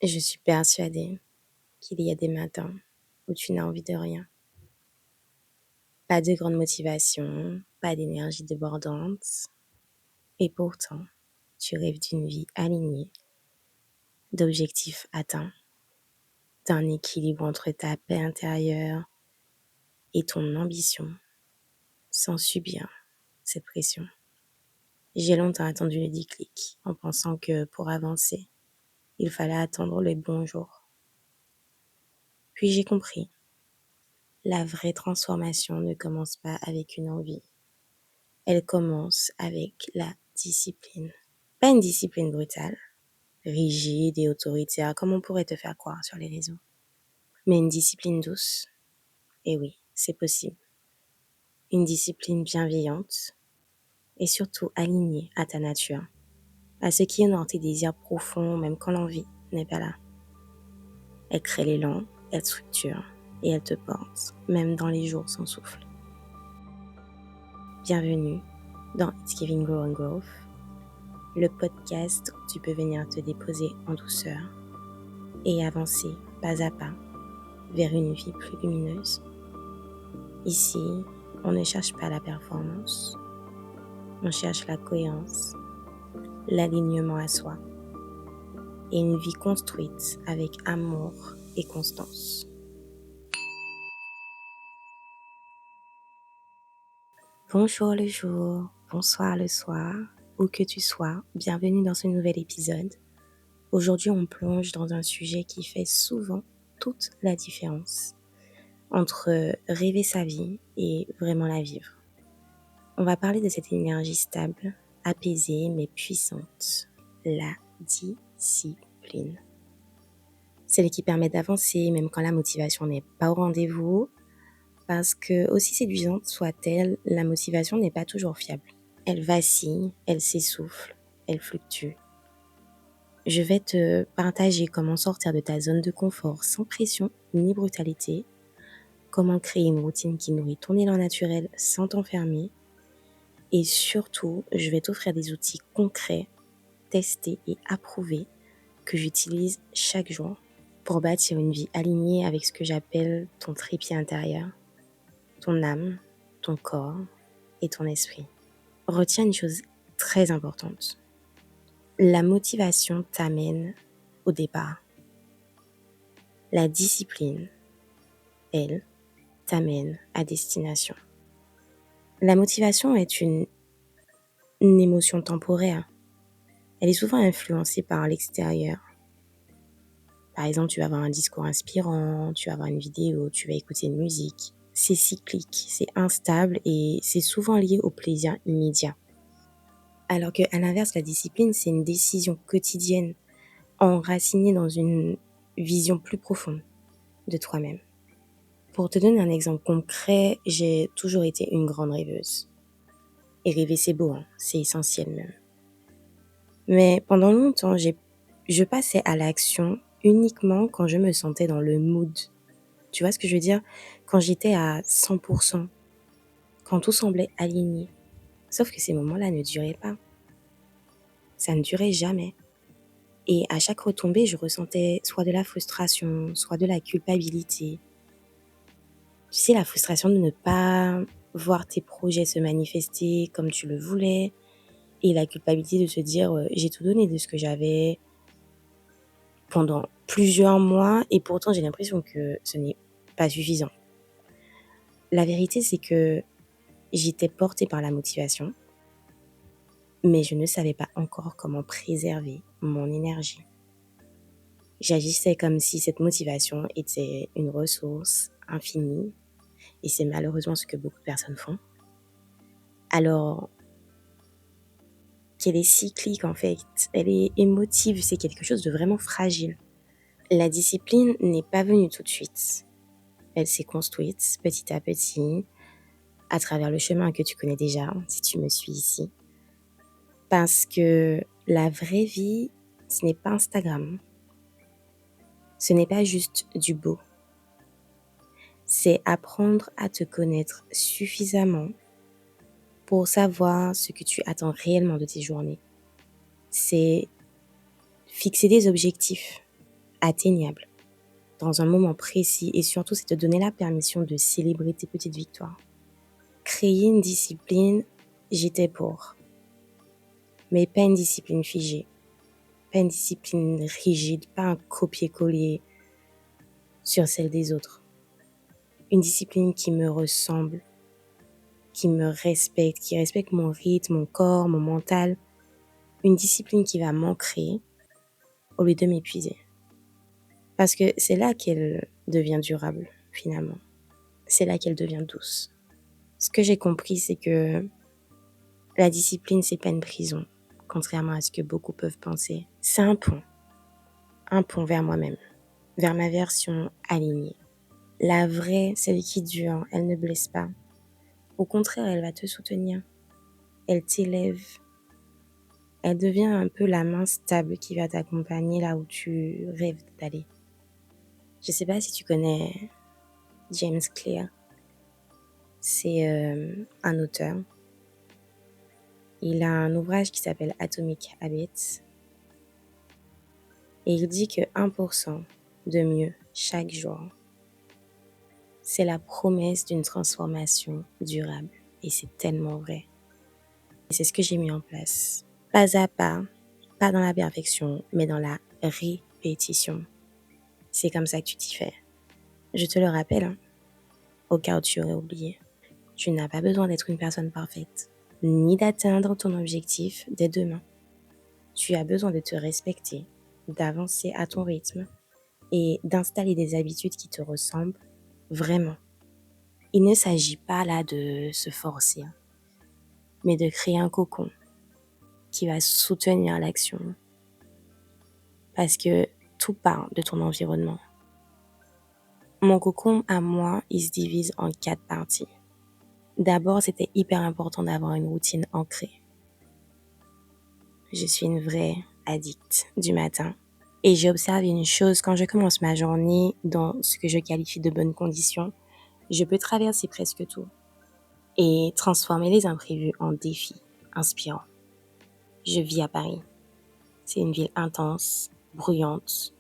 Je suis persuadée qu'il y a des matins où tu n'as envie de rien. Pas de grande motivation, pas d'énergie débordante. Et pourtant, tu rêves d'une vie alignée, d'objectifs atteints, d'un équilibre entre ta paix intérieure et ton ambition, sans subir cette pression. J'ai longtemps attendu le déclic en pensant que pour avancer, il fallait attendre le bon jour. Puis j'ai compris, la vraie transformation ne commence pas avec une envie. Elle commence avec la discipline. Pas une discipline brutale, rigide et autoritaire comme on pourrait te faire croire sur les réseaux, mais une discipline douce. Et oui, c'est possible. Une discipline bienveillante et surtout alignée à ta nature, à ce qui est dans tes désirs profonds même quand l'envie n'est pas là. Elle crée l'élan, elle structure et elle te porte, même dans les jours sans souffle. Bienvenue dans It's Giving Grow and Growth, le podcast où tu peux venir te déposer en douceur et avancer pas à pas vers une vie plus lumineuse. Ici, on ne cherche pas la performance, on cherche la cohérence, l'alignement à soi et une vie construite avec amour et constance. Bonjour le jour, bonsoir le soir, où que tu sois, bienvenue dans ce nouvel épisode. Aujourd'hui, on plonge dans un sujet qui fait souvent toute la différence entre rêver sa vie et vraiment la vivre. On va parler de cette énergie stable, apaisée mais puissante, la discipline. Celle qui permet d'avancer même quand la motivation n'est pas au rendez-vous, parce que aussi séduisante soit-elle, la motivation n'est pas toujours fiable. Elle vacille, elle s'essouffle, elle fluctue. Je vais te partager comment sortir de ta zone de confort sans pression ni brutalité, comment créer une routine qui nourrit ton élan naturel sans t'enfermer, et surtout, je vais t'offrir des outils concrets, testés et approuvés que j'utilise chaque jour pour bâtir une vie alignée avec ce que j'appelle ton trépied intérieur, ton âme, ton corps et ton esprit. Retiens une chose très importante. La motivation t'amène au départ. La discipline, elle, t'amène à destination. La motivation est une émotion temporaire. Elle est souvent influencée par l'extérieur. Par exemple, tu vas avoir un discours inspirant, tu vas avoir une vidéo, tu vas écouter une musique. C'est cyclique, c'est instable et c'est souvent lié au plaisir immédiat. Alors qu'à l'inverse, la discipline, c'est une décision quotidienne enracinée dans une vision plus profonde de toi-même. Pour te donner un exemple concret, j'ai toujours été une grande rêveuse. Et rêver, c'est beau, hein, c'est essentiel même. Mais pendant longtemps, je passais à l'action uniquement quand je me sentais dans le mood. Tu vois ce que je veux dire? Quand j'étais à 100%, quand tout semblait aligné. Sauf que ces moments-là ne duraient pas. Ça ne durait jamais. Et à chaque retombée, je ressentais soit de la frustration, soit de la culpabilité. Tu sais, la frustration de ne pas voir tes projets se manifester comme tu le voulais. Et la culpabilité de se dire, j'ai tout donné de ce que j'avais pendant plusieurs mois et pourtant j'ai l'impression que ce n'est pas suffisant. La vérité, c'est que j'étais portée par la motivation, mais je ne savais pas encore comment préserver mon énergie. J'agissais comme si cette motivation était une ressource infinie, et c'est malheureusement ce que beaucoup de personnes font. Alors qu'elle est cyclique en fait, elle est émotive, c'est quelque chose de vraiment fragile. La discipline n'est pas venue tout de suite. Elle s'est construite petit à petit, à travers le chemin que tu connais déjà, si tu me suis ici. Parce que la vraie vie, ce n'est pas Instagram. Ce n'est pas juste du beau. C'est apprendre à te connaître suffisamment pour savoir ce que tu attends réellement de tes journées. C'est fixer des objectifs atteignable, dans un moment précis, et surtout, c'est te donner la permission de célébrer tes petites victoires. Créer une discipline, j'étais pour, mais pas une discipline figée, pas une discipline rigide, pas un copier-coller sur celle des autres. Une discipline qui me ressemble, qui me respecte, qui respecte mon rythme, mon corps, mon mental. Une discipline qui va m'ancrer au lieu de m'épuiser. Parce que c'est là qu'elle devient durable, finalement. C'est là qu'elle devient douce. Ce que j'ai compris, c'est que la discipline, c'est pas une prison, contrairement à ce que beaucoup peuvent penser. C'est un pont vers moi-même, vers ma version alignée. La vraie, celle qui dure, elle ne blesse pas. Au contraire, elle va te soutenir. Elle t'élève. Elle devient un peu la main stable qui va t'accompagner là où tu rêves d'aller. Je sais pas si tu connais James Clear. C'est un auteur. Il a un ouvrage qui s'appelle Atomic Habits. Et il dit que 1% de mieux chaque jour, c'est la promesse d'une transformation durable. Et c'est tellement vrai. Et c'est ce que j'ai mis en place. Pas à pas dans la perfection, mais dans la répétition. C'est comme ça que tu t'y fais. Je te le rappelle, hein, au cas où tu aurais oublié. Tu n'as pas besoin d'être une personne parfaite, ni d'atteindre ton objectif dès demain. Tu as besoin de te respecter, d'avancer à ton rythme et d'installer des habitudes qui te ressemblent vraiment. Il ne s'agit pas là de se forcer, hein, mais de créer un cocon qui va soutenir l'action. Parce que tout part de ton environnement. Mon cocon, à moi, il se divise en 4 parties. D'abord, c'était hyper important d'avoir une routine ancrée. Je suis une vraie addicte du matin. Et j'ai observé une chose, quand je commence ma journée dans ce que je qualifie de bonnes conditions, je peux traverser presque tout et transformer les imprévus en défis inspirants. Je vis à Paris. C'est une ville intense, bruyante,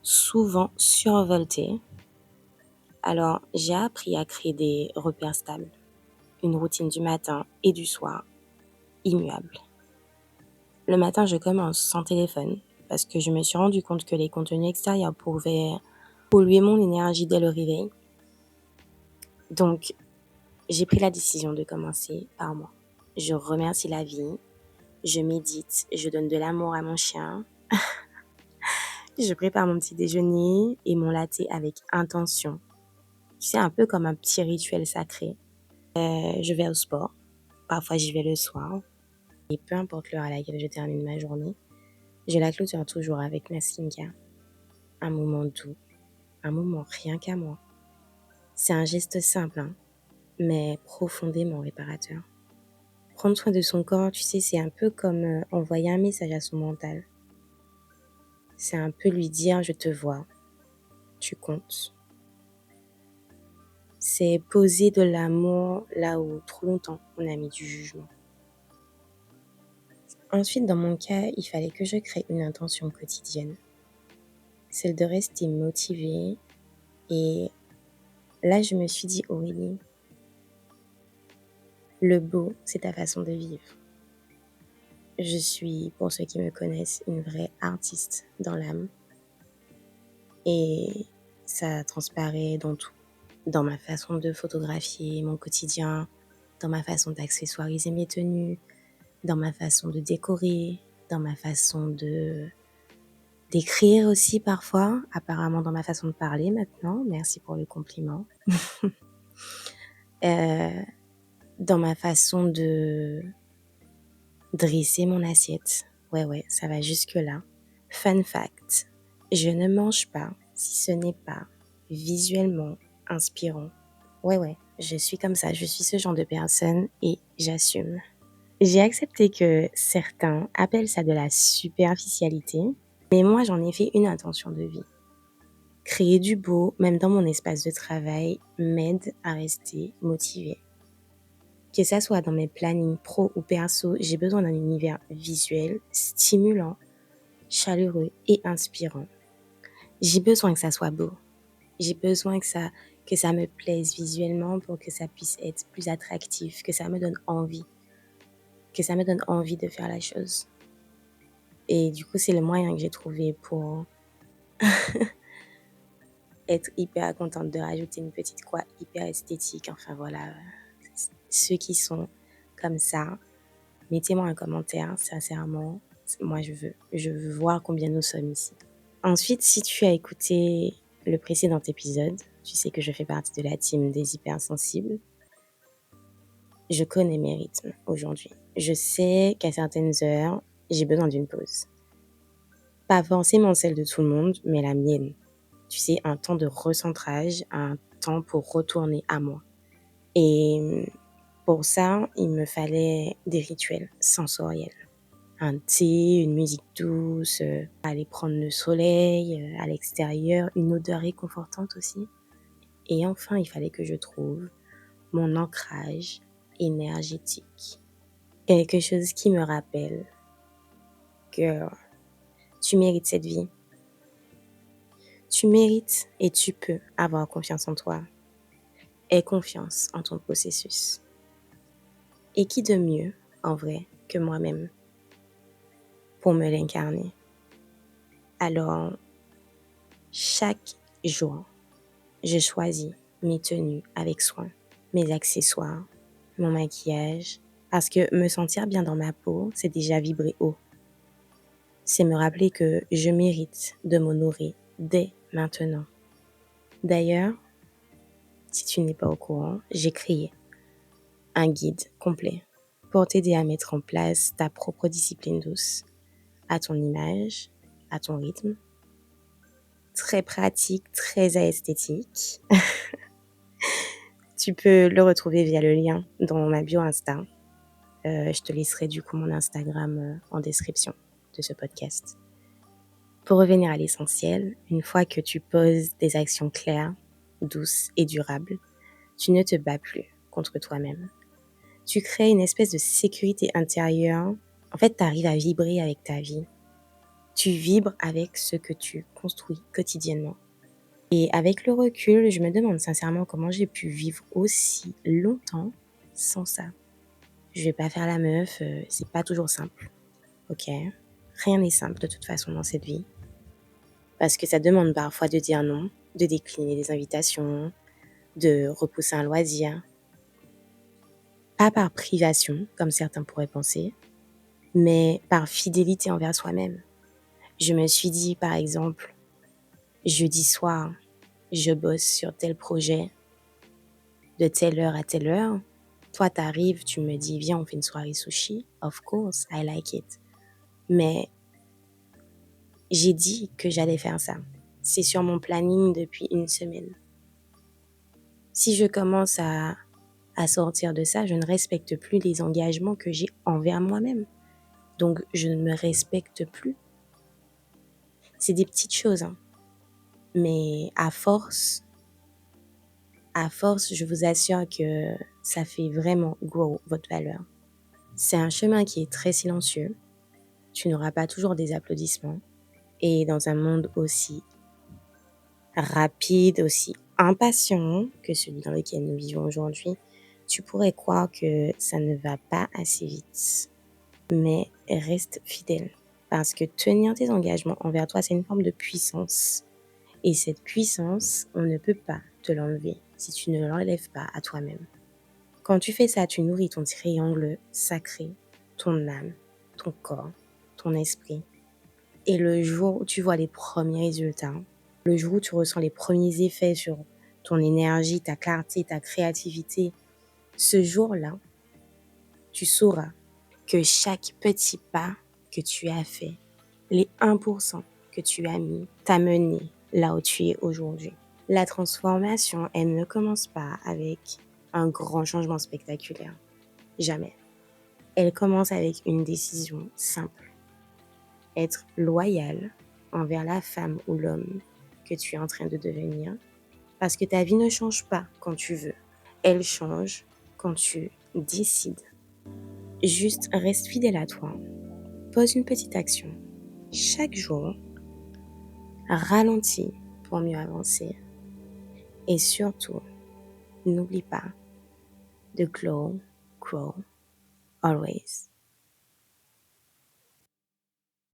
souvent survoltée. Alors, j'ai appris à créer des repères stables, une routine du matin et du soir, immuable. Le matin, je commence sans téléphone parce que je me suis rendu compte que les contenus extérieurs pouvaient polluer mon énergie dès le réveil. Donc, j'ai pris la décision de commencer par moi. Je remercie la vie, je médite, je donne de l'amour à mon chien, je prépare mon petit déjeuner et mon latte avec intention. C'est un peu comme un petit rituel sacré. Je vais au sport, parfois j'y vais le soir, et peu importe l'heure à laquelle je termine ma journée, je la clôture toujours avec ma skincare. Un moment doux, un moment rien qu'à moi. C'est un geste simple, hein, mais profondément réparateur. Prendre soin de son corps, tu sais, c'est un peu comme envoyer un message à son mental. C'est un peu lui dire je te vois, tu comptes. C'est poser de l'amour là où trop longtemps on a mis du jugement. Ensuite, dans mon cas, il fallait que je crée une intention quotidienne. Celle de rester motivée. Et là, je me suis dit, Aurélie, le beau, c'est ta façon de vivre. Je suis, pour ceux qui me connaissent, une vraie artiste dans l'âme. Et ça transparaît dans tout. Dans ma façon de photographier mon quotidien, dans ma façon d'accessoiriser mes tenues, dans ma façon de décorer, dans ma façon d'écrire aussi parfois, apparemment dans ma façon de parler maintenant, merci pour le compliment. Dans ma façon de dresser mon assiette. Ouais, ça va jusque là. Fun fact, je ne mange pas si ce n'est pas visuellement inspirant. Ouais, je suis comme ça, je suis ce genre de personne et j'assume. J'ai accepté que certains appellent ça de la superficialité, mais moi j'en ai fait une intention de vie. Créer du beau, même dans mon espace de travail, m'aide à rester motivée. Que ça soit dans mes plannings pro ou perso, j'ai besoin d'un univers visuel, stimulant, chaleureux et inspirant. J'ai besoin que ça soit beau. J'ai besoin que ça me plaise visuellement pour que ça puisse être plus attractif, que ça me donne envie, de faire la chose. Et du coup, c'est le moyen que j'ai trouvé pour être hyper contente de rajouter une petite quoi hyper esthétique. Enfin voilà, ceux qui sont comme ça, mettez-moi un commentaire, sincèrement. Moi, je veux voir combien nous sommes ici. Ensuite, si tu as écouté le précédent épisode, tu sais que je fais partie de la team des hypersensibles. Je connais mes rythmes aujourd'hui. Je sais qu'à certaines heures, j'ai besoin d'une pause. Pas forcément celle de tout le monde, mais la mienne. Tu sais, un temps de recentrage, un temps pour retourner à moi. Et pour ça, il me fallait des rituels sensoriels. Un thé, une musique douce, aller prendre le soleil à l'extérieur, une odeur réconfortante aussi. Et enfin, il fallait que je trouve mon ancrage énergétique. Quelque chose qui me rappelle que tu mérites cette vie. Tu mérites et tu peux avoir confiance en toi. Aie confiance en ton processus. Et qui de mieux, en vrai, que moi-même, pour me l'incarner. Alors, chaque jour, je choisis mes tenues avec soin, mes accessoires, mon maquillage, parce que me sentir bien dans ma peau, c'est déjà vibrer haut. C'est me rappeler que je mérite de m'honorer dès maintenant. D'ailleurs, si tu n'es pas au courant, j'ai créé un guide complet pour t'aider à mettre en place ta propre discipline douce, à ton image, à ton rythme. Très pratique, très esthétique. Tu peux le retrouver via le lien dans ma bio Insta. Je te laisserai du coup mon Instagram en description de ce podcast. Pour revenir à l'essentiel, une fois que tu poses des actions claires, douces et durables, tu ne te bats plus contre toi-même. Tu crées une espèce de sécurité intérieure. En fait, tu arrives à vibrer avec ta vie. Tu vibres avec ce que tu construis quotidiennement. Et avec le recul, je me demande sincèrement comment j'ai pu vivre aussi longtemps sans ça. Je vais pas faire la meuf, c'est pas toujours simple. Ok, rien n'est simple de toute façon dans cette vie. Parce que ça demande parfois de dire non, de décliner des invitations, de repousser un loisir. Pas par privation, comme certains pourraient penser, mais par fidélité envers soi-même. Je me suis dit, par exemple, jeudi soir, je bosse sur tel projet, de telle heure à telle heure. Toi, t'arrives, tu me dis, viens, on fait une soirée sushi. Of course, I like it. Mais j'ai dit que j'allais faire ça. C'est sur mon planning depuis une semaine. Si je commence à sortir de ça, je ne respecte plus les engagements que j'ai envers moi-même. Donc, je ne me respecte plus. C'est des petites choses, hein. Mais à force, je vous assure que ça fait vraiment grow votre valeur. C'est un chemin qui est très silencieux. Tu n'auras pas toujours des applaudissements. Et dans un monde aussi rapide, aussi impatient que celui dans lequel nous vivons aujourd'hui, tu pourrais croire que ça ne va pas assez vite. Mais reste fidèle. Parce que tenir tes engagements envers toi, c'est une forme de puissance. Et cette puissance, on ne peut pas te l'enlever si tu ne l'enlèves pas à toi-même. Quand tu fais ça, tu nourris ton triangle sacré, ton âme, ton corps, ton esprit. Et le jour où tu vois les premiers résultats, le jour où tu ressens les premiers effets sur ton énergie, ta clarté, ta créativité, ce jour-là, tu sauras que chaque petit pas que tu as fait, les 1% que tu as mis, t'a mené là où tu es aujourd'hui. La transformation, elle ne commence pas avec un grand changement spectaculaire. Jamais. Elle commence avec une décision simple. Être loyal envers la femme ou l'homme que tu es en train de devenir. Parce que ta vie ne change pas quand tu veux. Elle change quand tu décides. Juste reste fidèle à toi. Pose une petite action. Chaque jour, Ralentis pour mieux avancer. Et surtout, n'oublie pas de glow, grow, always.